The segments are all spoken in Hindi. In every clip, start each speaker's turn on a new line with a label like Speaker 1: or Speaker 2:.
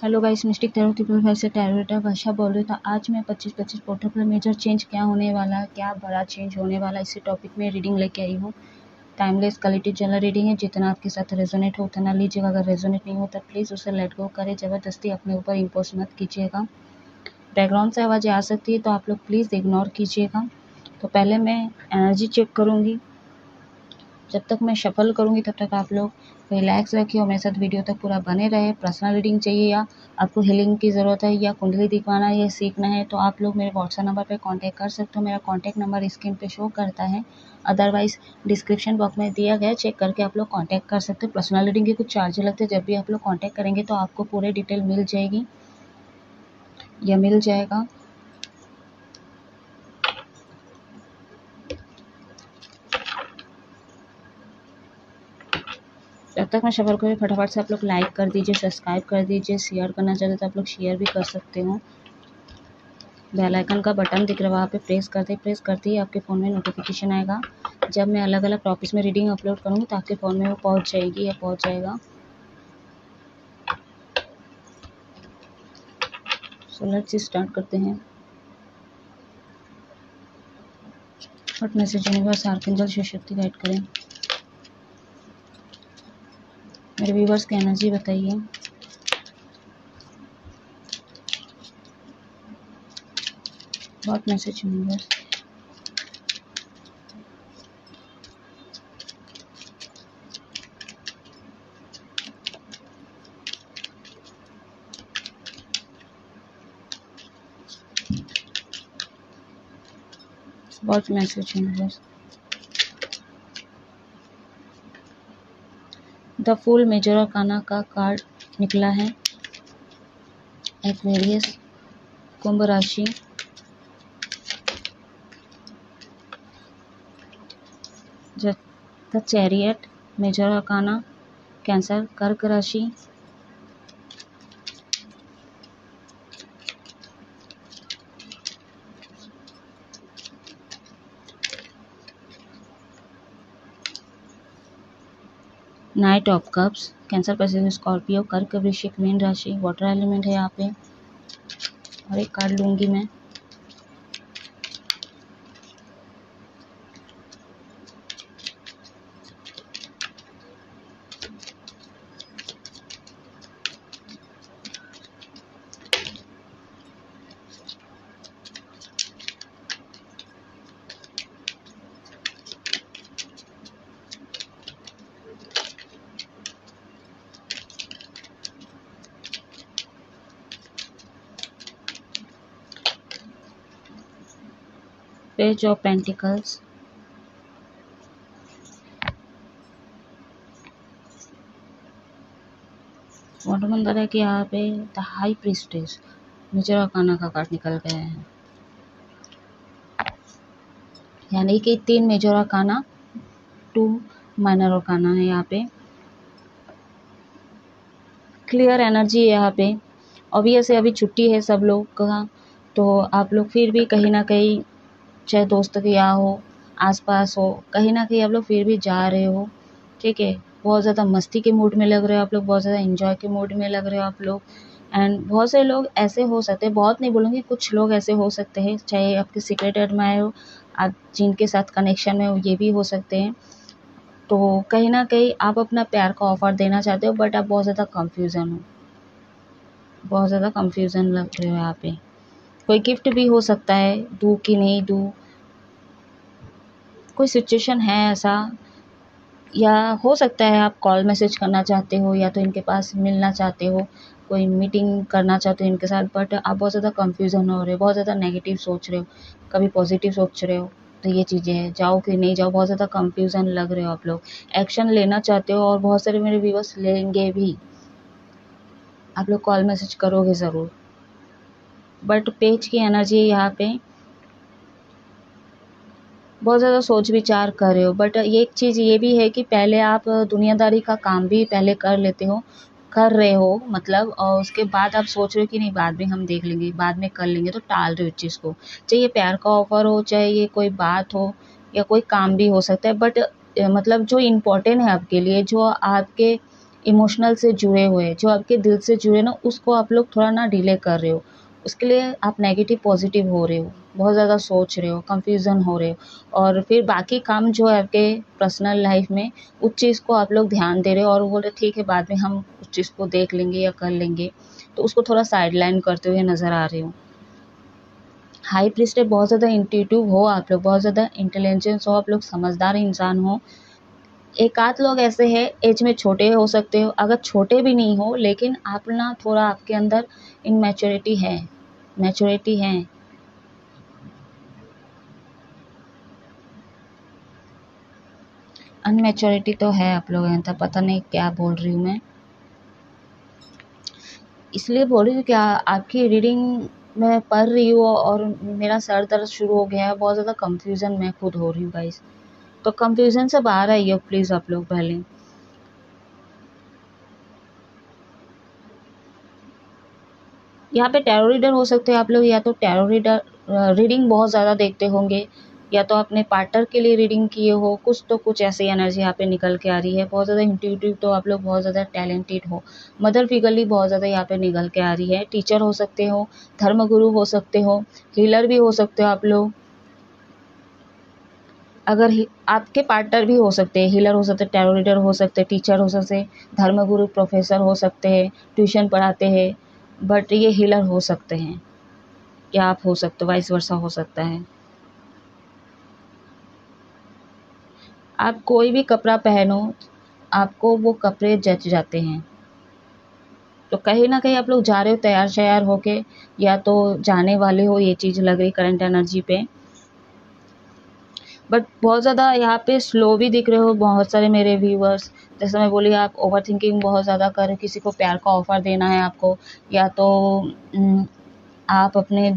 Speaker 1: Hello guys, mistake tarot triple five से टैरोटा भाषा बोल रही हूँ। तो आज मैं 25-25 पोर्टल पर मेजर चेंज क्या होने वाला है, क्या बड़ा चेंज होने वाला है, इसी टॉपिक में रीडिंग लेके आई हूँ। टाइमलेस क्वालिटी जनरल रीडिंग है, जितना आपके साथ रेजोनेट हो उतना लीजिएगा। अगर रेजोनेट नहीं होता प्लीज़ उसे लेट गो करें, ज़बरदस्ती अपने ऊपर इम्पोज मत कीजिएगा। बैकग्राउंड से आवाज़ें आ सकती है तो आप लोग प्लीज़ इग्नोर कीजिएगा। तो पहले मैं एनर्जी चेक करूँगी। जब तक मैं शफल करूँगी तब तक आप लोग रिलैक्स रखिए और मेरे साथ वीडियो तक पूरा बने रहे। पर्सनल रीडिंग चाहिए या आपको हीलिंग की ज़रूरत है या कुंडली दिखवाना है या सीखना है तो आप लोग मेरे व्हाट्सएप नंबर पे कांटेक्ट कर सकते हो। मेरा कांटेक्ट नंबर स्क्रीन पे शो करता है, अदरवाइज़ डिस्क्रिप्शन बॉक्स में दिया गया, चेक करके आप लोग कांटेक्ट कर सकते हो। पर्सनल रीडिंग के कुछ चार्ज लगते हैं, जब भी आप लोग कांटेक्ट करेंगे तो आपको पूरे डिटेल मिल जाएगी या मिल जाएगा। जब तक मैं सफ़र करूँ फटाफट से आप लोग लाइक कर दीजिए, सब्सक्राइब कर दीजिए, शेयर करना चाहते तो आप लोग शेयर भी कर सकते हो। बेल आइकन का बटन दिख रहा है वहाँ पे प्रेस करते ही आपके फ़ोन में नोटिफिकेशन आएगा। जब मैं अलग अलग टॉपिक्स में रीडिंग अपलोड करूँगी तो आपके फ़ोन में वो पहुँच जाएगी या पहुँच जाएगा। सो लेट्स स्टार्ट करते हैं। What message universe archangel Shiv Shakti guide करें। मेरे व्यूवर्स की एनर्जी बताइए। What message universe. What message universe. The fool major arcana का कार्ड निकला है। एक्वेरियस, कुंभ राशि, the chariot, major arcana, Cancer, कर्क राशि, knight of cups, Cancer, passive, Scorpio, कर्क, वृश्चिक, मीन राशि, वाटर एलिमेंट है यहाँ पे। और एक कार्ड लूँगी मैं। पेज ऑफ पेंटिकल्स, वंडर है कि यहाँ पे the high priestess, major arcana का कार्ड निकल गया है। यानी कि 3 मेजर आर्काना, 2 माइनर आर्काना है यहाँ पे। क्लियर एनर्जी है यहाँ पे। ऑब्वियस है अभी छुट्टी है सब लोग का, तो आप लोग फिर भी कहीं ना कहीं, चाहे दोस्त के यहाँ हो, आसपास हो, कहीं ना कहीं आप लोग फिर भी जा रहे हो। ठीक है, बहुत ज़्यादा मस्ती के मूड में लग रहे हो आप लोग, बहुत ज़्यादा एंजॉय के मूड में लग रहे हो आप लोग। एंड बहुत से लोग ऐसे हो सकते हैं, बहुत नहीं बोलूँगी, कुछ लोग ऐसे हो सकते हैं, चाहे आपके सीक्रेट एडमायर हो, आप जिनके साथ कनेक्शन में हो, ये भी हो सकते हैं। तो कहीं ना कहीं आप अपना प्यार का ऑफर देना चाहते हो, बट आप बहुत ज़्यादा कंफ्यूजन हो, बहुत ज़्यादा कंफ्यूजन लग रहे हो यहाँ पे। कोई गिफ्ट भी हो सकता है, दूँ कि नहीं दूँ, कोई सिचुएशन है ऐसा, या हो सकता है आप कॉल मैसेज करना चाहते हो या तो इनके पास मिलना चाहते हो, कोई मीटिंग करना चाहते हो इनके साथ, बट आप बहुत ज़्यादा कंफ्यूजन हो रहे हो, बहुत ज़्यादा नेगेटिव सोच रहे हो, कभी पॉजिटिव सोच रहे हो। तो ये चीज़ें हैं, जाओ कि नहीं जाओ, बहुत ज़्यादा कंफ्यूजन लग रहे हो आप लोग। एक्शन लेना चाहते हो और बहुत सारे मेरे व्यूअर्स लेंगे भी, आप लोग कॉल मैसेज करोगे ज़रूर, बट पेज की एनर्जी यहाँ पे बहुत ज़्यादा सोच विचार कर रहे हो। बट ये एक चीज़ ये भी है कि पहले आप दुनियादारी का काम भी पहले कर लेते हो, कर रहे हो मतलब, और उसके बाद आप सोच रहे हो कि नहीं बाद में हम देख लेंगे, बाद में कर लेंगे, तो टाल रहे हो इस चीज़ को। चाहे ये प्यार का ऑफर हो, चाहे ये कोई बात हो या कोई काम भी हो सकता है, बट मतलब जो इम्पोर्टेंट है आपके लिए, जो आपके इमोशनल से जुड़े हुए, जो आपके दिल से जुड़े ना, उसको आप लोग थोड़ा ना डिले कर रहे हो। उसके लिए आप नेगेटिव पॉजिटिव हो रहे हो, बहुत ज़्यादा सोच रहे हो, कंफ्यूजन हो रहे हो, और फिर बाकी काम जो है आपके पर्सनल लाइफ में, उस चीज़ को आप लोग ध्यान दे रहे हो और बोल रहे ठीक है बाद में हम उस चीज़ को देख लेंगे या कर लेंगे, तो उसको थोड़ा साइडलाइन करते हुए नज़र आ रहे हो। हाई प्रीस्ट है, बहुत ज़्यादा इंट्यूटिव हो आप लोग, बहुत ज़्यादा इंटेलिजेंस हो आप लोग, समझदार इंसान हो। एक आध लोग ऐसे हैं एज में छोटे हो सकते हो, अगर छोटे भी नहीं हो लेकिन आप ना थोड़ा आपके अंदर इनमैच्योरिटी है, मैच्योरिटी है। अनमैच्योरिटी तो है आप लोगों में, तब पता नहीं क्या बोल रही हूँ मैं, इसलिए बोल रही हूँ क्या आपकी रीडिंग मैं पढ़ रही हूँ और मेरा सर दर्द शुरू हो गया है, बहुत ज़्यादा कंफ्यूजन मैं खुद हो रही हूँ गाइस। तो कंफ्यूजन से बाहर आइए प्लीज़ आप लोग पहले। यहाँ पे टैरो रीडर हो सकते हैं आप लोग, या तो टैरो रीडर रीडिंग बहुत ज़्यादा देखते होंगे, या तो अपने पार्टनर के लिए रीडिंग किए हो, कुछ तो कुछ ऐसी एनर्जी यहाँ पे निकल के आ रही है। बहुत ज़्यादा इंट्यूटिव तो आप लोग बहुत ज़्यादा टैलेंटेड हो, मदर फिगरली बहुत ज़्यादा यहाँ पे निकल के आ रही है। टीचर हो सकते हो, धर्मगुरु हो सकते हो, हीलर भी हो सकते हो आप लोग। अगर आपके पार्टनर भी हो सकते हैं, हीलर हो सकते हैं, टैरो रीडर हो सकते हैं, टीचर हो सकते हैं, धर्मगुरु प्रोफेसर हो सकते हैं, ट्यूशन पढ़ाते हैं, बट ये हीलर हो सकते हैं, या आप हो सकते हो, वाइस वर्सा हो सकता है। आप कोई भी कपड़ा पहनो, आपको वो कपड़े जच जाते हैं। तो कहीं ना कहीं आप लोग जा रहे हो तैयार श्यार होके, या तो जाने वाले हो, ये चीज़ लग रही करंट एनर्जी पे। बट बहुत ज़्यादा यहाँ पे स्लो भी दिख रहे हो बहुत सारे मेरे व्यूअर्स। जैसे मैं बोली, आप ओवर थिंकिंग बहुत ज़्यादा कर रहे हो, किसी को प्यार का ऑफ़र देना है आपको, या तो आप अपने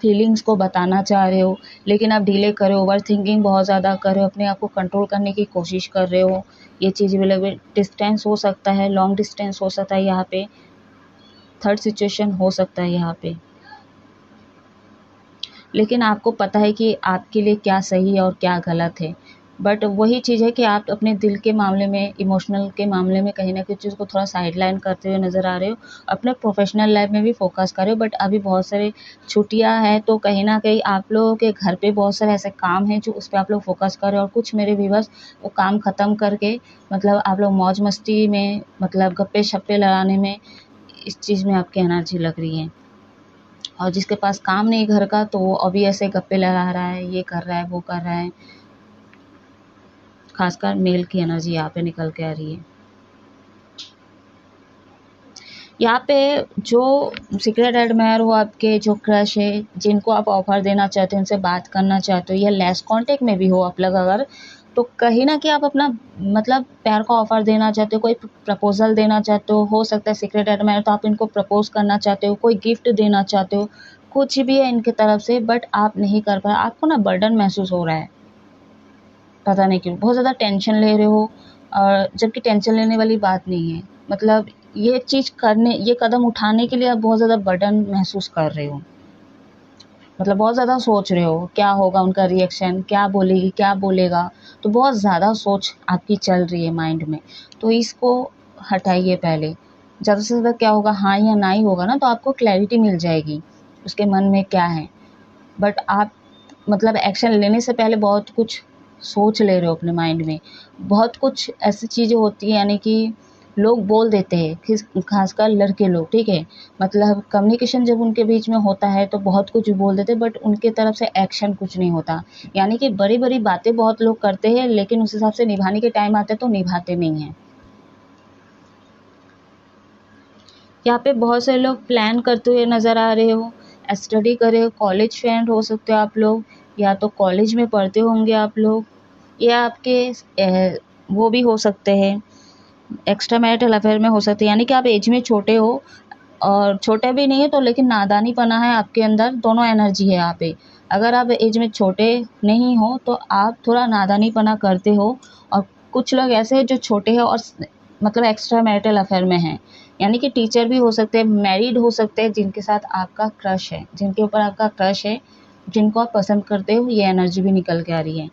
Speaker 1: फीलिंग्स को बताना चाह रहे हो, लेकिन आप डिले कर रहे हो, ओवर थिंकिंग बहुत ज़्यादा कर रहे हो, अपने आप को कंट्रोल करने की कोशिश कर रहे हो। ये चीज़ भी लगे, डिस्टेंस हो सकता है, लॉन्ग डिस्टेंस हो सकता है, यहाँ पे थर्ड सिचुएशन हो सकता है यहाँ पे। लेकिन आपको पता है कि आपके लिए क्या सही है और क्या गलत है। बट वही चीज़ है कि आप अपने दिल के मामले में, इमोशनल के मामले में कहीं न कहीं चीज़ को थोड़ा साइडलाइन करते हुए नज़र आ रहे हो। अपने प्रोफ़ेशनल लाइफ़ में भी फ़ोकस कर रहे हो, बट अभी बहुत सारे छुट्टियाँ हैं, तो कहीं न कहीं आप लोगों के घर पे बहुत सारे ऐसे काम हैं जो उस पे आप लोग फ़ोकस कर रहे हो, और कुछ मेरे व्यूअर्स वो काम ख़त्म करके मतलब आप लोग मौज-मस्ती में, मतलब गप्पे-शप्पे लड़ाने में, इस चीज़ में आपकी एनर्जी लग रही है। और जिसके पास काम नहीं घर का, तो वो अभी ऐसे गप्पे लड़ा रहा है, ये कर रहा है, वो कर रहा है। खासकर मेल की एनर्जी यहाँ पे निकल के आ रही है। यहाँ पे जो सीक्रेट एडमायर हो आपके, जो क्रश है, जिनको आप ऑफर देना चाहते हो, उनसे बात करना चाहते हो, या लेस कांटेक्ट में भी हो आप लोग अगर, तो कहीं ना कि आप अपना मतलब प्यार का ऑफर देना चाहते हो, कोई प्रपोजल देना चाहते हो सकता है सीक्रेट एडमायर, तो आप इनको प्रपोज करना चाहते हो, कोई गिफ्ट देना चाहते हो, कुछ भी है इनके तरफ से, बट आप नहीं कर पा रहे, आपको ना बर्डन महसूस हो रहा है, पता नहीं क्यों बहुत ज़्यादा टेंशन ले रहे हो, और जबकि टेंशन लेने वाली बात नहीं है। मतलब ये चीज़ करने, ये कदम उठाने के लिए आप बहुत ज़्यादा बर्डन महसूस कर रहे हो, मतलब बहुत ज़्यादा सोच रहे हो क्या होगा उनका रिएक्शन, क्या बोलेगी, क्या बोलेगा, तो बहुत ज़्यादा सोच आपकी चल रही है माइंड में। तो इसको हटाइए पहले। ज़्यादा से ज़्यादा क्या होगा, हाँ या ना ही होगा ना, तो आपको क्लैरिटी मिल जाएगी उसके मन में क्या है। बट आप मतलब एक्शन लेने से पहले बहुत कुछ सोच ले रहे हो अपने माइंड में। बहुत कुछ ऐसी चीज़ें होती हैं, यानी कि लोग बोल देते हैं, खासकर लड़के लोग, ठीक है, मतलब कम्युनिकेशन जब उनके बीच में होता है तो बहुत कुछ बोल देते हैं, बट उनके तरफ से एक्शन कुछ नहीं होता। यानी कि बड़ी बड़ी बातें बहुत लोग करते हैं, लेकिन उस हिसाब से निभाने के टाइम आते तो निभाते नहीं हैं। यहाँ पे बहुत सारे लोग प्लान करते हुए नज़र आ रहे हो, स्टडी कर रहे हो, कॉलेज फ्रेंड हो सकते हो आप लोग, या तो कॉलेज में पढ़ते होंगे आप लोग, या आपके वो भी हो सकते हैं, एक्स्ट्रा मैरिटल अफेयर में हो सकते हैं। यानी कि आप एज में छोटे हो और छोटे भी नहीं है तो, लेकिन नादानी पना है आपके अंदर, दोनों एनर्जी है यहाँ पे। अगर आप एज में छोटे नहीं हो तो आप थोड़ा नादानी पना करते हो, और कुछ लोग ऐसे हैं जो छोटे हैं और मतलब एक्स्ट्रा मैरिटल अफेयर में हैं। यानी कि टीचर भी हो सकते हैं, मैरिड हो सकते हैं, जिनके साथ आपका क्रश है, जिनके ऊपर आपका क्रश है, जिनको आप पसंद करते हो, ये एनर्जी भी निकल के आ रही है।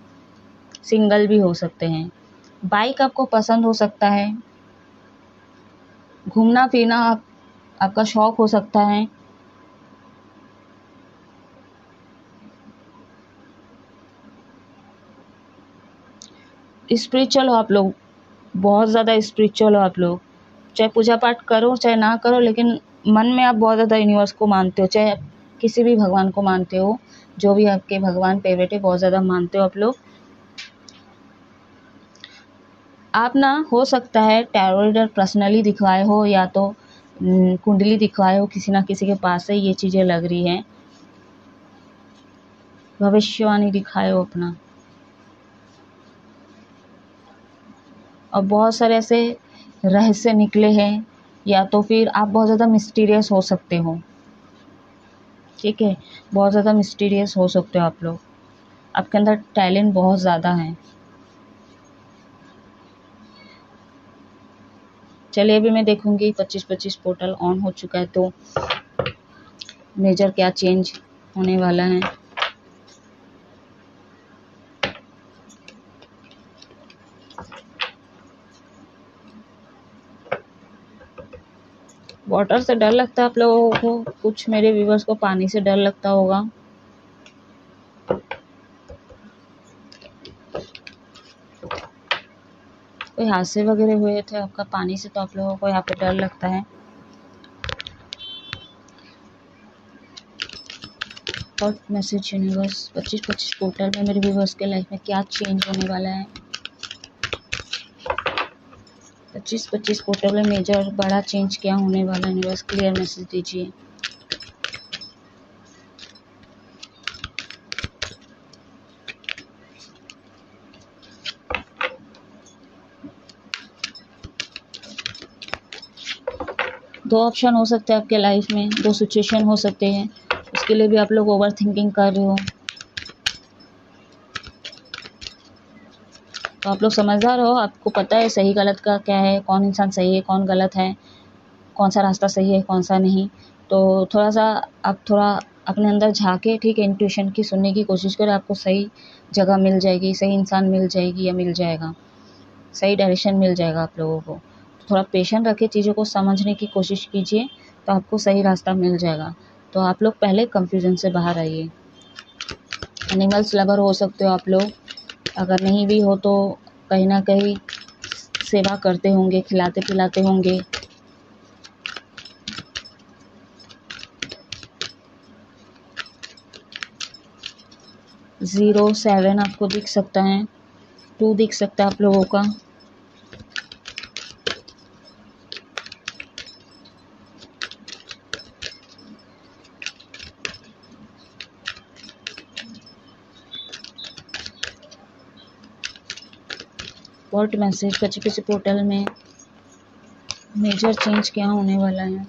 Speaker 1: सिंगल भी हो सकते हैं, बाइक आपको पसंद हो सकता है, घूमना फिरना आपका शौक हो सकता है। स्पिरिचुअल हो आप लोग, बहुत ज़्यादा स्पिरिचुअल हो आप लोग। चाहे पूजा पाठ करो चाहे ना करो, लेकिन मन में आप बहुत ज़्यादा यूनिवर्स को मानते हो, चाहे किसी भी भगवान को मानते हो, जो भी आपके भगवान फेवरेट है बहुत ज़्यादा मानते हो आप लोग। आप ना हो सकता है टैरो रीडर पर्सनली दिखवाए हो या तो कुंडली दिखवाए हो किसी ना किसी के पास से, ये चीज़ें लग रही हैं। भविष्यवाणी दिखाए हो अपना, और बहुत सारे ऐसे रहस्य निकले हैं, या तो फिर आप बहुत ज़्यादा मिस्टीरियस हो सकते हो। ठीक है, बहुत ज़्यादा मिस्टीरियस हो सकते हो आप लोग, आपके अंदर टैलेंट बहुत ज़्यादा है। चलिए अभी मैं देखूंगी 25-25 पोर्टल ऑन हो चुका है तो मेजर क्या चेंज होने वाला है। वाटर से डर लगता है आप लोगों को, कुछ मेरे व्यूवर्स को पानी से डर लगता होगा। कोई हादसे वगैरह हुए थे आपका पानी से, तो आप लोगों को यहाँ पे डर लगता है। और मैसेज यूनिवर्स 25-25 पोर्टल में मेरे व्यूवर्स के लाइफ में क्या चेंज होने वाला है। 25-25 पोर्टल में मेजर बड़ा चेंज क्या होने वाला है, यूनिवर्स क्लियर मैसेज दीजिए। दो ऑप्शन हो सकते हैं आपके लाइफ में, दो सिचुएशन हो सकते हैं, उसके लिए भी आप लोग ओवर थिंकिंग कर रहे हो। तो आप लोग समझदार हो, आपको पता है सही गलत का क्या है, कौन इंसान सही है कौन गलत है, कौन सा रास्ता सही है कौन सा नहीं। तो थोड़ा सा आप थोड़ा अपने अंदर झाँके, ठीक है, इंट्यूशन की सुनने की कोशिश करें, आपको सही जगह मिल जाएगी, सही इंसान मिल जाएगी या मिल जाएगा, सही डायरेक्शन मिल जाएगा आप लोगों को। थोड़ा पेशेंस रखिए, चीज़ों को समझने की कोशिश कीजिए, तो आपको सही रास्ता मिल जाएगा। तो आप लोग पहले कंफ्यूजन से बाहर आइए। एनिमल्स लवर हो सकते हो आप लोग, अगर नहीं भी हो तो कहीं ना कहीं सेवा करते होंगे, खिलाते पिलाते होंगे। ज़ीरो 7 आपको दिख सकता है, 2 दिख सकता है आप लोगों का। वर्ड मैसेज 25 पोर्टल में मेजर चेंज क्या होने वाला है।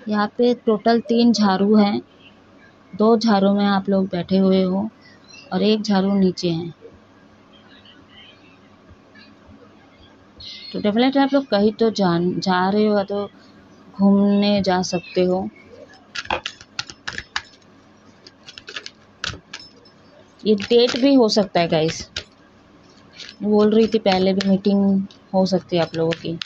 Speaker 1: यहाँ पे टोटल 3 झाड़ू हैं, 2 झाड़ू में आप लोग बैठे हुए हो और 1 झाड़ू नीचे है। तो डेफिनेटली आप लोग कहीं तो जा रहे हो, तो घूमने जा सकते हो। ये डेट भी हो सकता है गाइस, बोल रही थी पहले भी मीटिंग हो सकती है आप लोगों की।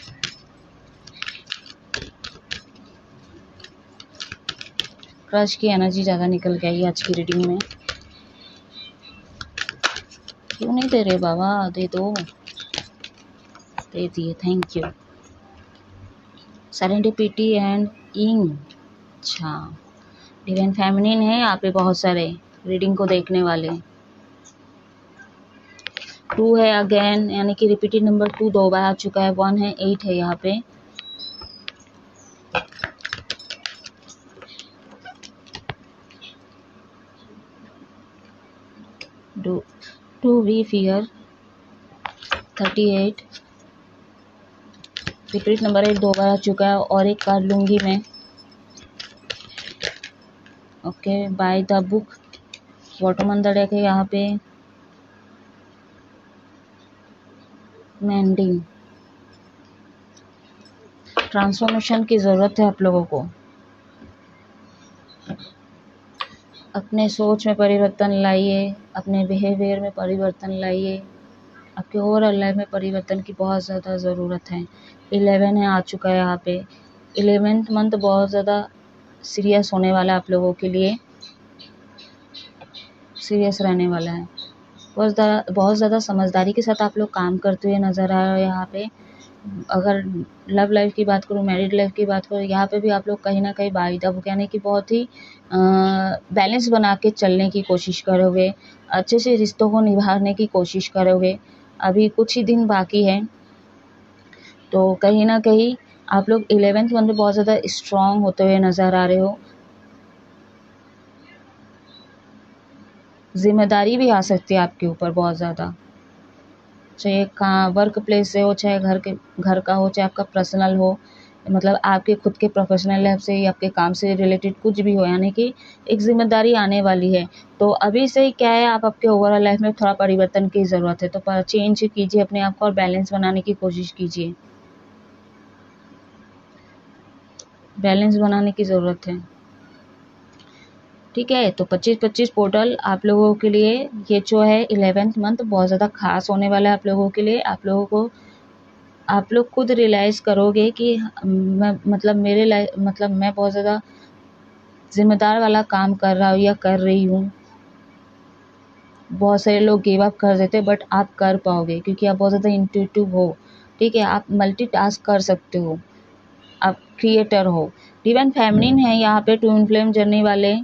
Speaker 1: क्रश की एनर्जी ज़्यादा निकल के आई आज की रीडिंग में। क्यों नहीं दे रहे बाबा, दे दो, दे दिए, थैंक यू। सेरेंडिपिटी एंड इंग, अच्छा डिवाइन फेमिनिन है यहाँ पे बहुत सारे रीडिंग को देखने वाले। 2 है अगेन, यानी कि रिपीटेड नंबर 2 2 बार आ चुका है। 1 है, 8 है यहाँ पे। टू वी फियर 38, रिपीट नंबर 8 2 बार आ चुका है। और एक कार्ड लूँगी मैं, okay, by the book, bottom अंदर डेक है यहाँ पे। मेंडिंग, ट्रांसफॉर्मेशन की ज़रूरत है आप लोगों को। अपने सोच में परिवर्तन लाइए, अपने बिहेवियर में परिवर्तन लाइए, आपके ओवरऑल लाइफ में परिवर्तन की बहुत ज़्यादा ज़रूरत है। 11 है आ चुका है यहाँ पे। 11th मंथ बहुत ज़्यादा सीरियस होने वाला है आप लोगों के लिए, सीरियस रहने वाला है। बहुत ज़्यादा समझदारी के साथ आप लोग काम करते हुए नज़र आ रहे हो यहाँ पे। अगर लव लाइफ की बात करूँ, मैरिड लाइफ की बात करूँ, यहाँ पे भी आप लोग कहीं ना कहीं बाइदा यानी कि बहुत ही बैलेंस बना के चलने की कोशिश करोगे, अच्छे से रिश्तों को निभाने की कोशिश करोगे। अभी कुछ ही दिन बाकी है, तो कहीं ना कहीं आप लोग 11th मंथ में बहुत ज़्यादा स्ट्रॉन्ग होते हुए नज़र आ रहे हो। जिम्मेदारी भी आ सकती है आपके ऊपर बहुत ज़्यादा, चाहे कहाँ वर्क प्लेस से हो, चाहे घर का हो, चाहे आपका पर्सनल हो, मतलब आपके खुद के प्रोफेशनल लाइफ से या आपके काम से रिलेटेड कुछ भी हो, यानी कि एक जिम्मेदारी आने वाली है। तो अभी से ही क्या है, आप आपके ओवरऑल लाइफ में थोड़ा परिवर्तन की ज़रूरत है, तो चेंज कीजिए अपने आप को और बैलेंस बनाने की कोशिश कीजिए। बैलेंस बनाने की ज़रूरत है, ठीक है। तो 25-25 पोर्टल आप लोगों के लिए, ये जो है 11th मंथ बहुत ज़्यादा खास होने वाला है आप लोगों के लिए। आप लोग खुद रियलाइज़ करोगे कि मैं बहुत ज़्यादा ज़िम्मेदार वाला काम कर रहा हूँ या कर रही हूँ। बहुत सारे लोग गिव अप कर देते, बट आप कर पाओगे क्योंकि आप बहुत ज़्यादा इंट्यूटिव हो, ठीक है। आप मल्टीटास्क कर सकते हो, आप क्रिएटर हो। डिवाइन फेमिनिन है यहाँ पे, ट्विन फ्लेम जर्नी वाले,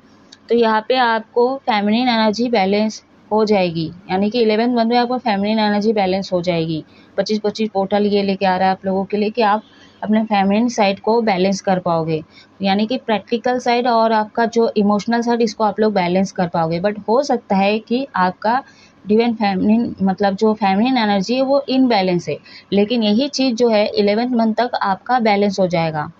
Speaker 1: तो यहाँ पे आपको फेमिनिन एनर्जी बैलेंस हो जाएगी, यानी कि 11th मंथ में आपको फेमिनिन एनर्जी बैलेंस हो जाएगी। 25-25 पोर्टल ये लेके आ रहा है आप लोगों के लिए कि आप अपने फेमिनिन साइड को बैलेंस कर पाओगे, यानी कि प्रैक्टिकल साइड और आपका जो इमोशनल साइड, इसको आप लोग बैलेंस कर पाओगे। बट हो सकता है कि आपका डिवाइन फेमिनिन मतलब जो फेमिनिन एनर्जी है वो इनबैलेंस है, लेकिन यही चीज़ जो है 11th मंथ तक आपका बैलेंस हो जाएगा।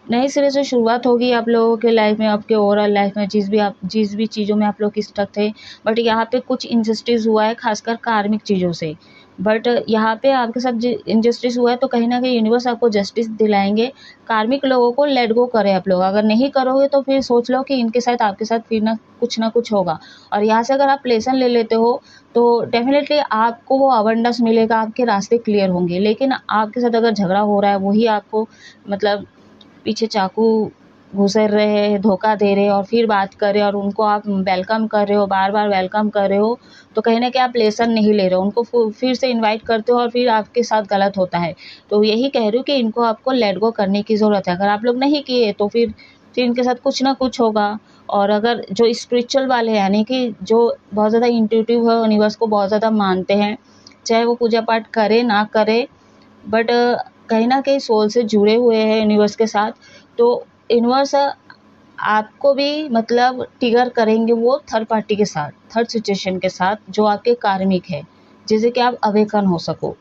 Speaker 1: नए सिरे से शुरुआत होगी आप लोगों के लाइफ में, आपके ओवरऑल लाइफ में, जिस भी चीज़ों में आप लोग स्टक थे, बट यहाँ पे कुछ इनजस्टिस हुआ है, खासकर कार्मिक चीज़ों से। बट यहाँ पे आपके साथ इनजस्टिस हुआ है, तो कहीं ना कहीं यूनिवर्स आपको जस्टिस दिलाएंगे। कार्मिक लोगों को लेट गो करें आप लोग, अगर नहीं करोगे तो फिर सोच लो कि इनके साथ आपके साथ फिर ना कुछ होगा। और यहाँ से अगर आप लेसन ले लेते हो तो डेफिनेटली आपको वो अबंडेंस मिलेगा, आपके रास्ते क्लियर होंगे। लेकिन आपके साथ अगर झगड़ा हो रहा है, वही आपको मतलब पीछे चाकू घुसेर रहे हैं, धोखा दे रहे हैं और फिर बात कर रहे हैं और उनको आप वेलकम कर रहे हो, बार बार वेलकम कर रहे हो, तो कहीं ना कहीं आप लेसन नहीं ले रहे हो, उनको फिर से इनवाइट करते हो और फिर आपके साथ गलत होता है। तो यही कह रही हूँ कि इनको आपको लेट गो करने की ज़रूरत है। अगर आप लोग नहीं किए तो फिर इनके साथ कुछ ना कुछ होगा। और अगर जो स्पिरिचुअल वाले हैं, यानी कि जो बहुत ज़्यादा इंट्यूटिव है, यूनिवर्स को बहुत ज़्यादा मानते हैं, चाहे वो पूजा पाठ करे ना करे, बट कहीं ना कहीं सोल से जुड़े हुए हैं यूनिवर्स के साथ, तो यूनिवर्स आपको भी मतलब ट्रिगर करेंगे वो थर्ड पार्टी के साथ, थर्ड सिचुएशन के साथ, जो आपके कार्मिक है, जिससे कि आप अवेकन हो सको।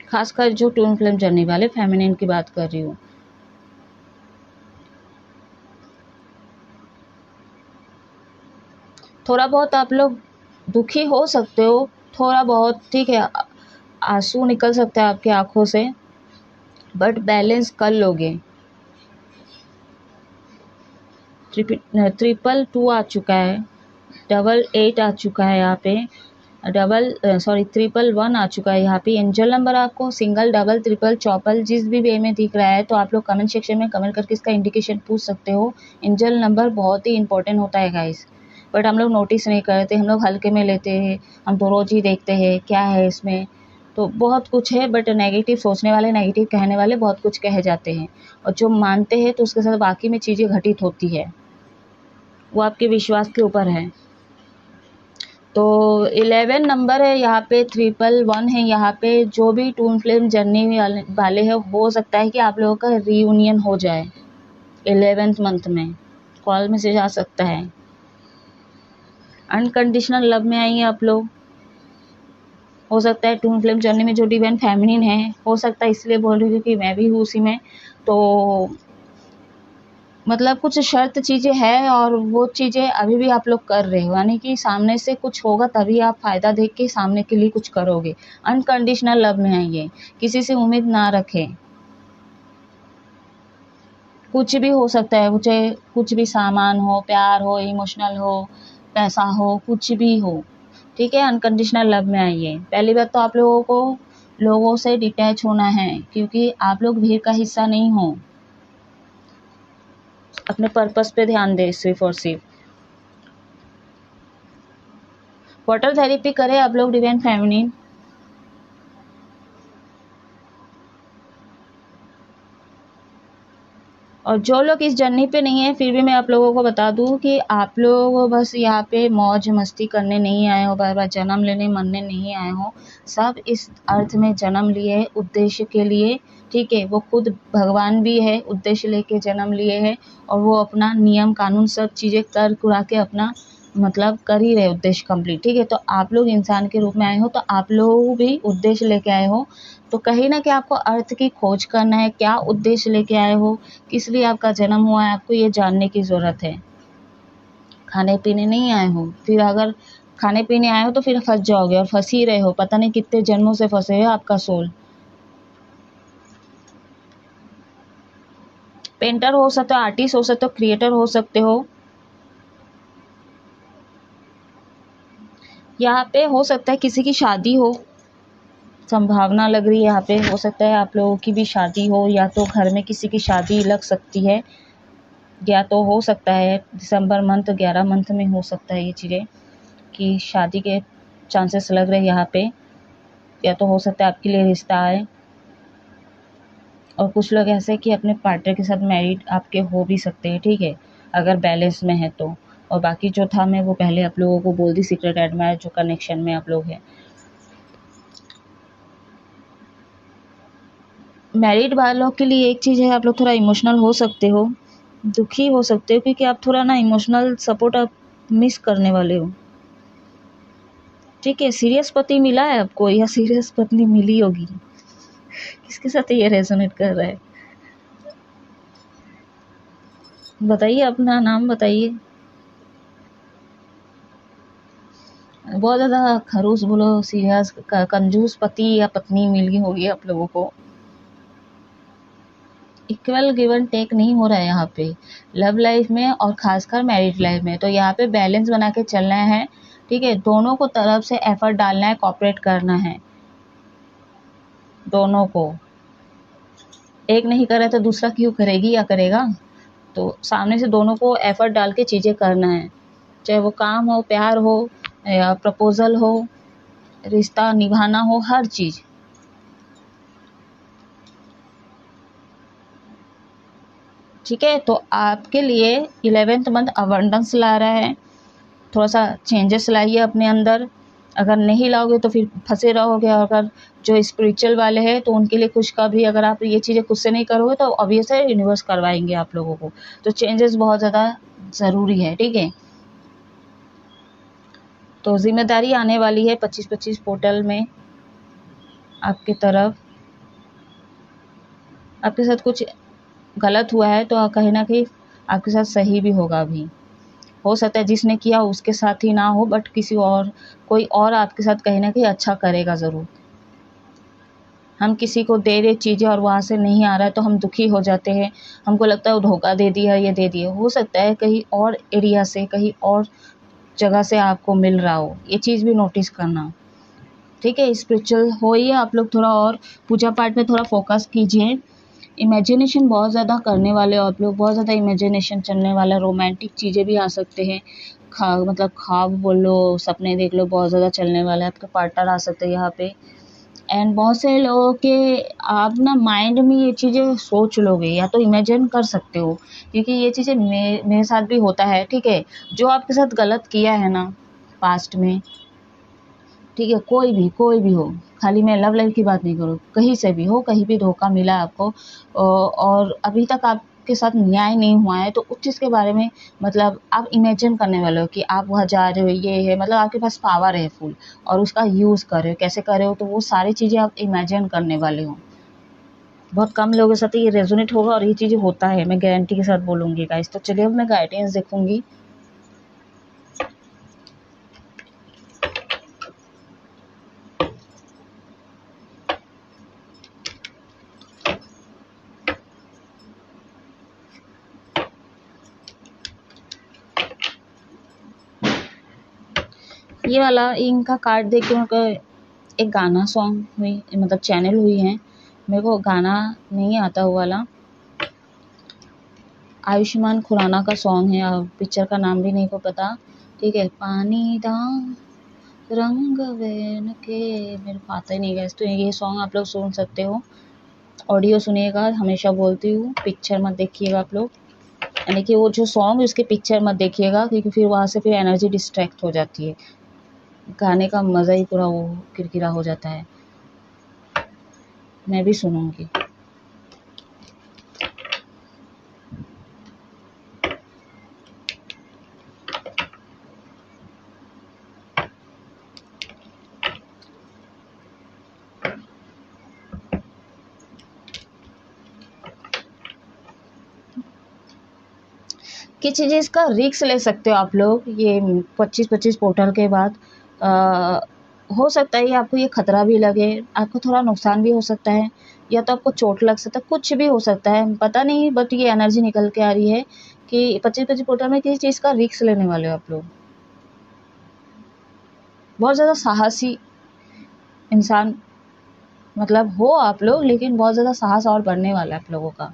Speaker 1: खासकर जो ट्विन फ्लेम जर्नी वाले फेमिनिन की बात कर रही हूँ। थोड़ा बहुत आप लोग दुखी हो सकते हो, थोड़ा बहुत, ठीक है, आंसू निकल सकता है आपकी आंखों से, बट बैलेंस कर लोगे। 222 आ चुका है, 88 आ चुका है यहाँ पे, 311 आ चुका है यहाँ पे। एंजल नंबर आपको सिंगल, डबल, ट्रिपल, चौपल जिस भी वे में दिख रहा है, तो आप लोग कमेंट सेक्शन में कमेंट करके इसका इंडिकेशन पूछ सकते हो। एंजल नंबर बहुत ही इंपॉर्टेंट होता है गाइस, बट हम लोग नोटिस नहीं करते, हम लोग हल्के में लेते हैं, हम तो रोज़ ही देखते हैं क्या है इसमें। तो बहुत कुछ है, बट नेगेटिव सोचने वाले, नेगेटिव कहने वाले बहुत कुछ कह जाते हैं, और जो मानते हैं तो उसके साथ बाकी में चीज़ें घटित होती है, वो आपके विश्वास के ऊपर है। तो 11 नंबर है यहाँ पे, 311 है यहाँ पे। जो भी ट्विन फ्लेम जर्नी वाले हैं, हो सकता है कि आप लोगों का रीयूनियन हो जाए 11th मंथ में, कॉल मैसेज आ सकता है। अनकंडीशनल लव में आएंगे आप लोग, हो सकता है ट्विन फ्लेम जर्नी में जो डिवाइन फेमिनिन है, हो सकता है, इसलिए बोल रही हूँ क्योंकि मैं भी हूँ उसी में। तो मतलब कुछ शर्त चीज़ें है और वो चीज़ें अभी भी आप लोग कर रहे हो, यानी कि सामने से कुछ होगा तभी आप फ़ायदा देख के सामने के लिए कुछ करोगे। अनकंडीशनल लव में है ये, किसी से उम्मीद ना रखें। कुछ भी हो सकता है, चाहे कुछ भी सामान हो, प्यार हो, इमोशनल हो, पैसा हो, कुछ भी हो, ठीक है। अनकंडीशनल लव में आइए। पहली बात तो आप लोगों को लोगों से डिटैच होना है, क्योंकि आप लोग भीड़ का हिस्सा नहीं हो। अपने पर्पस पे ध्यान दें सिर्फ और सिर्फ। वाटर थेरेपी करें आप लोग डिवाइन फेमिनिन। और जो लोग इस जर्नी पे नहीं है, फिर भी मैं आप लोगों को बता दूं कि आप लोग बस यहाँ पे मौज मस्ती करने नहीं आए हो, बार बार जन्म लेने मरने नहीं आए हो। सब इस अर्थ में जन्म लिए उद्देश्य के लिए, ठीक है। वो खुद भगवान भी है, उद्देश्य लेके जन्म लिए है, और वो अपना नियम कानून सब चीज़ें कर कुरा के अपना मतलब कर ही रहे उद्देश्य कंप्लीट, ठीक है। तो आप लोग इंसान के रूप में आए हो, तो आप लोग भी उद्देश्य लेके आए हो। तो कहीं ना कहीं आपको अर्थ की खोज करना है, क्या उद्देश्य लेके आए हो, किस लिए आपका जन्म हुआ है, आपको ये जानने की ज़रूरत है। खाने पीने नहीं आए हो, फिर अगर खाने पीने आए हो तो फिर फंस जाओगे, और फंस ही रहे हो, पता नहीं कितने जन्मों से फंसे हो आपका सोल। पेंटर हो सकते हो, आर्टिस्ट हो सकते हो, क्रिएटर हो सकते हो। यहाँ पे हो सकता है किसी की शादी हो, संभावना लग रही है यहाँ पे। हो सकता है आप लोगों की भी शादी हो, या तो घर में किसी की शादी लग सकती है, या तो हो सकता है दिसंबर मंथ 11 मंथ में हो सकता है ये चीज़ें कि शादी के चांसेस लग रहे हैं यहाँ पे। या तो हो सकता है आपके लिए रिश्ता आए, और कुछ लोग ऐसे कि अपने पार्टनर के साथ मैरिड आपके हो भी सकते हैं, ठीक है, अगर बैलेंस में है तो। और बाकी जो था मैं वो पहले आप लोगों को बोल दी, सीक्रेट एडमायर जो कनेक्शन में आप लोग हैं। मैरिड वालों के लिए एक चीज़ है, आप लोग थोड़ा इमोशनल हो सकते हो, दुखी हो सकते हो, क्योंकि आप थोड़ा ना इमोशनल सपोर्ट आप मिस करने वाले हो, ठीक है। सीरियस पति मिला है आपको, या सीरियस पत्नी मिली होगी, किसके साथ ये रेजोनेट कर रहा है बताइए, अपना नाम बताइए। बहुत ज़्यादा खरूस बोलो, सीरियस कंजूस पति या पत्नी मिल गई होगी आप लोगों को। इक्वल गिव एंड टेक नहीं हो रहा है यहाँ पे लव लाइफ में, और खासकर मैरिड लाइफ में। तो यहाँ पे बैलेंस बना के चलना है, ठीक है। दोनों को तरफ से एफर्ट डालना है, कॉपरेट करना है दोनों को। एक नहीं करे तो दूसरा क्यों करेगी या करेगा। तो सामने से दोनों को एफर्ट डाल के चीज़ें करना है, चाहे वो काम हो, प्यार हो, या प्रपोजल हो, रिश्ता निभाना हो, हर चीज़, ठीक है। तो आपके लिए 11th मंथ अबंडेंस ला रहा है, थोड़ा सा चेंजेस लाइए अपने अंदर। अगर नहीं लाओगे तो फिर फंसे रहोगे। और अगर जो स्पिरिचुअल वाले हैं तो उनके लिए कुछ का भी, अगर आप ये चीज़ें खुद से नहीं करोगे तो ऑब्वियस है यूनिवर्स करवाएंगे आप लोगों को। तो चेंजेस बहुत ज़्यादा ज़रूरी है, ठीक है। तो जिम्मेदारी आने वाली है 25-25 पोर्टल में आपकी तरफ। आपके साथ कुछ गलत हुआ है तो कहीं ना कहीं आपके साथ सही भी होगा अभी। हो सकता है जिसने किया उसके साथ ही ना हो, बट किसी और, कोई और आपके साथ कहीं ना कहीं अच्छा करेगा ज़रूर। हम किसी को दे रहे चीज़ें और वहाँ से नहीं आ रहा है तो हम दुखी हो जाते हैं, हमको लगता है वो धोखा दे दिया, ये दे दिया। हो सकता है कहीं और एरिया से, कहीं और जगह से आपको मिल रहा हो, ये चीज़ भी नोटिस करना, ठीक है। स्पिरिचुअल होइए आप लोग, थोड़ा और पूजा पाठ में थोड़ा फोकस कीजिए। इमेजिनेशन बहुत ज़्यादा करने वाले हो आप लोग, बहुत ज़्यादा इमेजिनेशन चलने वाला, रोमांटिक चीज़ें भी आ सकते हैं। मतलब ख्वाब बोल लो, सपने देख लो, बहुत ज़्यादा चलने वाला है। आपके पार्टनर आ सकते हैं यहाँ पे। एंड बहुत से लोगों के आप ना माइंड में ये चीज़ें सोच लोगे, या तो इमेजिन कर सकते हो, क्योंकि ये चीज़ें मेरे साथ भी होता है, ठीक है। जो आपके साथ गलत किया है ना पास्ट में, ठीक है, कोई भी हो, खाली मैं लव लाइफ की बात नहीं करूँ, कहीं से भी हो, कहीं भी धोखा मिला आपको, और अभी तक आपके साथ न्याय नहीं हुआ है, तो उस चीज़ के बारे में मतलब आप इमेजिन करने वाले हो कि आप वहाँ जा रहे हो, ये है, मतलब आपके पास पावर है फुल, और उसका यूज़ कर रहे हो, कैसे कर रहे हो, तो वो सारी चीज़ें आप इमेजिन करने वाले हो, बहुत कम लोगों के साथ ये रेजोनेट होगा और ये चीज़ें होता है, मैं गारंटी के साथ बोलूँगी गाइस। तो चलिए अब मैं गाइडेंस देखूँगी। ये वाला इनका कार्ड देख के मेरे एक गाना सॉन्ग हुई, मतलब चैनल हुई है, मेरे को गाना नहीं आता वो वाला, आयुष्मान खुराना का सॉन्ग है, पिक्चर का नाम भी नहीं को पता, ठीक है। पानी दा रंग वेन के, मेरे को आता ही नहीं गया, तो ये सॉन्ग आप लोग सुन सकते हो। ऑडियो सुनिएगा, हमेशा बोलती हूँ पिक्चर मत देखिएगा आप लोग, यानी कि वो जो सॉन्ग उसके पिक्चर मत देखिएगा, क्योंकि फिर वहाँ से फिर एनर्जी डिस्ट्रैक्ट हो जाती है, गाने का मज़ा ही पूरा वो किरकिरा हो जाता है। मैं भी सुनूंगी। किसी चीज़ का रिस्क ले सकते हो आप लोग, ये 25-25 पोर्टल के बाद हो सकता है आपको ये खतरा भी लगे, आपको थोड़ा नुकसान भी हो सकता है, या तो आपको चोट लग सकता है, कुछ भी हो सकता है, पता नहीं, बट ये एनर्जी निकल के आ रही है कि 25-25 पोर्टल में किसी चीज़ का रिस्क लेने वाले हो आप लोग। बहुत ज़्यादा साहसी इंसान मतलब हो आप लोग, लेकिन बहुत ज़्यादा साहस और बढ़ने वाला है आप लोगों का।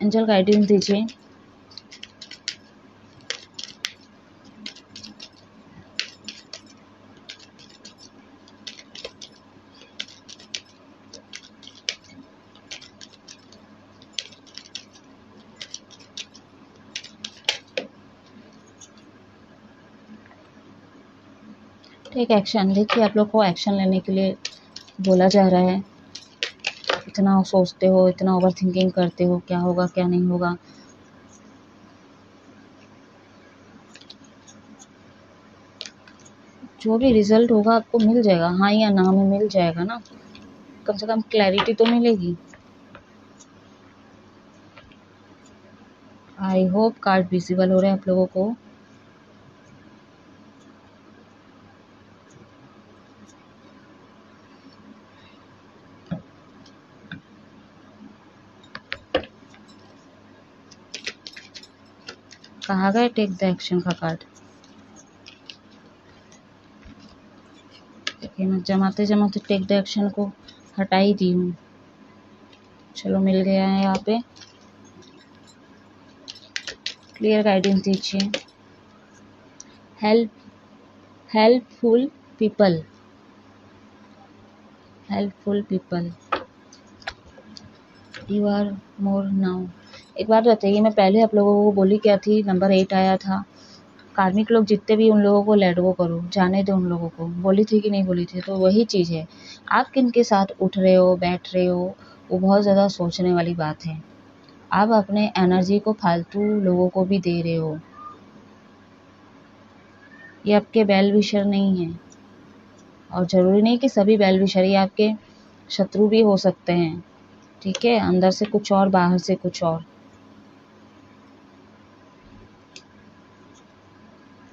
Speaker 1: एंजल गाइडेंस दीजिए। टेक एक्शन, देखिए आप लोग को एक्शन लेने के लिए बोला जा रहा है। इतना सोचते हो, इतना ओवर थिंकिंग करते हो, क्या होगा क्या नहीं होगा, जो भी रिजल्ट होगा आपको मिल जाएगा, हाँ या ना में मिल जाएगा ना, कम से कम क्लैरिटी तो मिलेगी। आई होप कार्ड विजिबल हो रहे हैं आप लोगों को। कहा गया टेक द एक्शन का कार्ड, देखिए मैं जमाते जमाते टेक द एक्शन को हटा ही दी हूँ। चलो मिल गया है यहाँ पे, क्लियर गाइडेंस दीजिए। Helpful people, helpful people, you are more now. एक बात बताइए, मैं पहले आप लोगों को बोली क्या थी, नंबर 8 आया था, कार्मिक लोग जितने भी उन लोगों को लेट गो करो, जाने दो उन लोगों को, बोली थी कि नहीं बोली थी? तो वही चीज़ है, आप किन के साथ उठ रहे हो बैठ रहे हो, वो बहुत ज़्यादा सोचने वाली बात है। आप अपने एनर्जी को फालतू लोगों को भी दे रहे हो, ये आपके वेल विशर नहीं है, और ज़रूरी नहीं कि सभी वेल विशर ही आपके शत्रु भी हो सकते हैं, ठीक है, अंदर से कुछ और बाहर से कुछ और।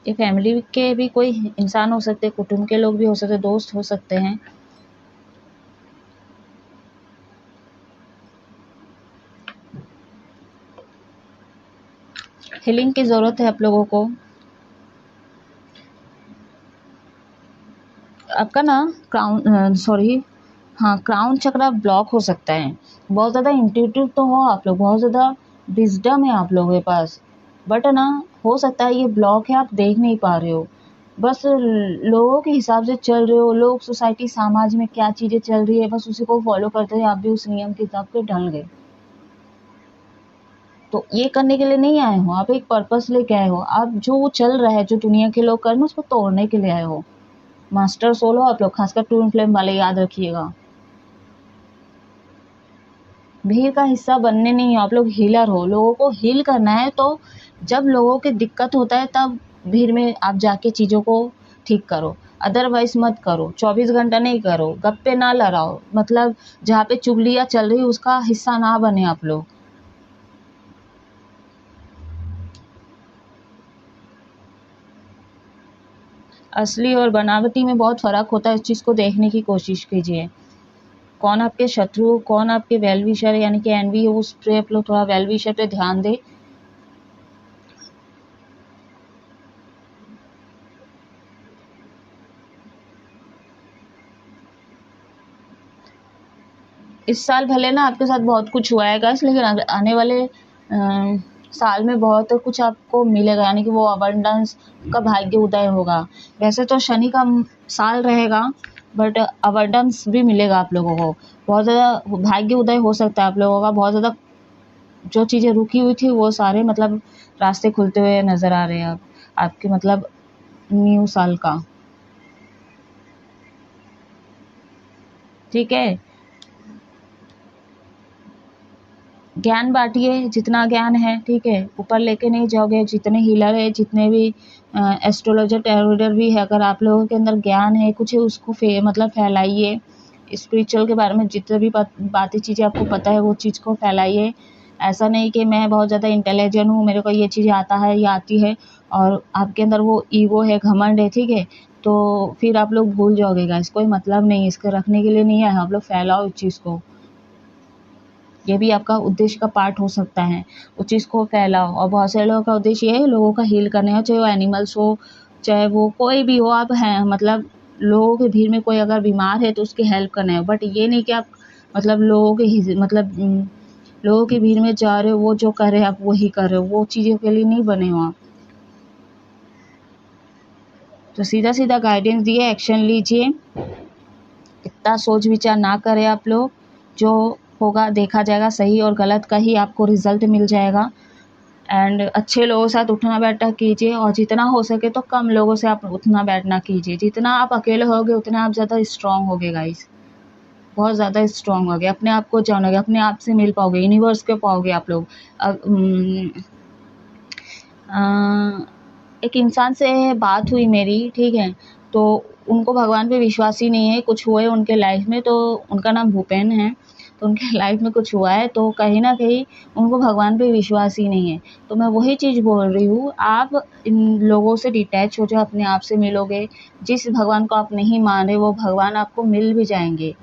Speaker 1: ये फैमिली के भी कोई इंसान हो सकते हैं, कुटुंब के लोग भी हो सकते हैं, दोस्त हो सकते हैं। हीलिंग की ज़रूरत है आप लोगों को। आपका ना क्राउन चक्रा ब्लॉक हो सकता है। बहुत ज़्यादा इंट्यूटिव तो हो आप लोग, बहुत ज़्यादा विजडम है आप लोगों के पास, बट ना हो सकता है ये ब्लॉक है, आप देख नहीं पा रहे हो, बस लोगों के हिसाब से चल रहे हो, लोग सोसाइटी समाज में क्या चीज़ें चल रही है बस उसी को फॉलो करते हैं, आप भी उस नियम के हिसाब से ढल गए। तो ये करने के लिए नहीं आए हो आप, एक पर्पस लेके आए हो, आप जो चल रहा है जो दुनिया के लोग कर रहे हैं उसको तोड़ने के लिए आए हो। मास्टर सोल हो आप लोग, खासकर ट्विन फ्लेम वाले, याद रखिएगा। भीड़ का हिस्सा बनने नहीं हो आप लोग, हीलर हो, लोगों को हील करना है। तो जब लोगों की दिक्कत होता है तब भीड़ में आप जाके चीज़ों को ठीक करो, अदरवाइज मत करो, 24 घंटा नहीं करो, गप्पे ना लड़ाओ, मतलब जहाँ पे चुगलियाँ चल रही उसका हिस्सा ना बने आप लोग। असली और बनावटी में बहुत फ़र्क होता है, इस चीज़ को देखने की कोशिश कीजिए। कौन आपके शत्रु, कौन आपके वेल विशर यानी कि एनवी है, उस पर आप लोग थोड़ा वेल विशर पे ध्यान दें। इस साल भले ना आपके साथ बहुत कुछ हुआ है गाइस, लेकिन आने वाले साल में बहुत कुछ आपको मिलेगा, यानी कि वो अबंडेंस का भाग्य उदय होगा। वैसे तो शनि का साल रहेगा, बट अबंडेंस भी मिलेगा आप लोगों को। बहुत ज़्यादा भाग्य उदय हो सकता है आप लोगों का। बहुत ज़्यादा जो चीज़ें रुकी हुई थी वो सारे मतलब रास्ते खुलते हुए नज़र आ रहे हैं अब आपके मतलब न्यू साल का। ठीक है, ज्ञान बांटिए, जितना ज्ञान है, ठीक है, ऊपर लेके नहीं जाओगे। जितने हीलर है, जितने भी एस्ट्रोलॉजर टैरोइडर भी है, अगर आप लोगों के अंदर ज्ञान है कुछ, उसको मतलब फैलाइए। स्पिरिचुअल के बारे में जितने भी बातें चीज़ें आपको पता है वो चीज़ को फैलाइए। ऐसा नहीं कि मैं बहुत ज़्यादा इंटेलिजेंट हूँ, मेरे को ये चीज़ें आता है या आती है, और आपके अंदर वो ईगो है, घमंड है, ठीक है, तो फिर आप लोग भूल जाओगे गाइस। कोई मतलब नहीं, इसको रखने के लिए नहीं है। आप लोग फैलाओ इस चीज़ को, ये भी आपका उद्देश्य का पार्ट हो सकता है। उस चीज़ को फैलाओ। और बहुत सारे लोगों का उद्देश्य ये है लोगों का हील करने का, चाहे वो एनिमल्स हो, चाहे वो कोई भी हो। आप हैं मतलब लोगों की भीड़ में कोई अगर बीमार है तो उसकी हेल्प करना है, बट ये नहीं कि आप मतलब लोगों के मतलब लोगों की भीड़ में जा रहे हो, वो जो कर रहे हैं आप वही कर रहे हो, वो चीज़ों के लिए नहीं बने हो आप। तो सीधा सीधा गाइडेंस दिए, एक्शन लीजिए, इतना सोच विचार ना करें आप लोग। जो होगा देखा जाएगा, सही और गलत का ही आपको रिजल्ट मिल जाएगा। एंड अच्छे लोगों के साथ उठना बैठना कीजिए, और जितना हो सके तो कम लोगों से आप उठना बैठना कीजिए। जितना आप अकेले होगे उतना आप ज़्यादा स्ट्रांग होगे गाइस, बहुत ज़्यादा स्ट्रांग होगे, अपने आप को जानोगे, अपने आप से मिल पाओगे, यूनिवर्स के पाओगे आप लोग। एक इंसान से बात हुई मेरी, ठीक है, तो उनको भगवान पे विश्वास ही नहीं है। कुछ हुए उनके लाइफ में, तो उनका नाम भूपेन है, तो उनके लाइफ में कुछ हुआ है, तो कहीं ना कहीं उनको भगवान पे विश्वास ही नहीं है। तो मैं वही चीज़ बोल रही हूँ, आप इन लोगों से डिटैच हो जाओ, अपने आप से मिलोगे। जिस भगवान को आप नहीं मान रहे वो भगवान आपको मिल भी जाएंगे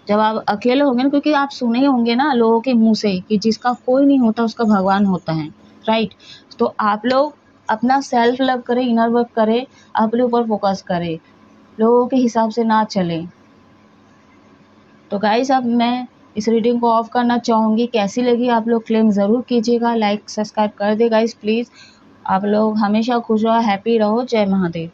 Speaker 1: जब आप अकेले होंगे ना, क्योंकि आप सुने होंगे ना लोगों के मुंह से कि जिसका कोई नहीं होता उसका भगवान होता है, राइट। तो आप लोग अपना सेल्फ लव करें, इनर वर्क करें, अपने ऊपर फोकस करें, लोगों के हिसाब से ना चलें। तो गाइस अब मैं इस रीडिंग को ऑफ करना चाहूँगी। कैसी लगी आप लोग क्लेम ज़रूर कीजिएगा, लाइक सब्सक्राइब कर दे गाइस प्लीज़। आप लोग हमेशा खुश रहो, हैप्पी रहो। जय महादेव।